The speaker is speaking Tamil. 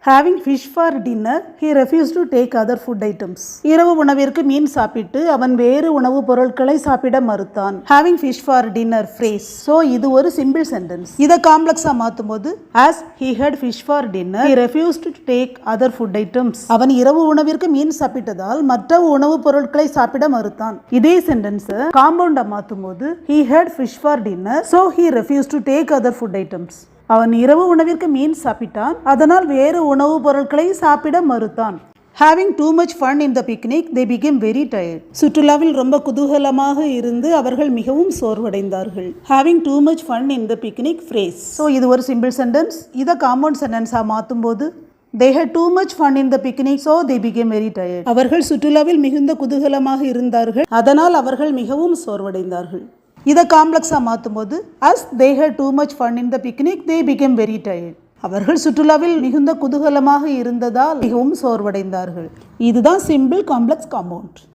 Having fish for dinner, he refused to take other food items. இரவு உணவிற்கு மீன் சாப்பிட்டு அவன் வேறு உணவுப் பொருட்களை சாப்பிட மறுத்தான். Having fish for dinner phrase. So இது ஒரு simple sentence. இதை காம்ப்ளெக்ஸா மாத்தும்போது as he had fish for dinner, he refused to take other food items. அவன் இரவு உணவிற்கு மீன் சாப்பிட்டதால் மற்ற உணவுப் பொருட்களை சாப்பிட மறுத்தான். இதே sentence காம்பவுண்டா மாத்தும்போது he had fish for dinner, so he refused to take other food items. அவன் இரவு உணவிற்கு மீன் சாப்பிட்டான், அதனால் வேறு உணவுப் பொருட்களை சாப்பிட மறுத்தான். Having too much fun in the picnic, they became very tired. சுற்றுலாவில் ரொம்ப குதூகலமாக இருந்து அவர்கள் மிகவும் சோர்வடைந்தார்கள். Having too much fun in the picnic phrase. So இது ஒரு simple sentence. இதை compound சென்டென்ஸா மாத்தும்போது they had too much fun in the picnic, so they became very tired. அவர்கள் சுற்றுலாவில் மிகுந்த குதூகலமாக இருந்தார்கள், அதனால் அவர்கள் மிகவும் சோர்வடைந்தார்கள். இதை காம்ப்ளெக்ஸா மாத்தும்போது as they had too much fun in the picnic, they became very tired. அவர்கள் சுற்றுலாவில் மிகுந்த குதூகலமாக இருந்ததால் மிகவும் சோர்வடைந்தார்கள். இதுதான் சிம்பிள் காம்ப்ளெக்ஸ் காம்பவுண்ட்.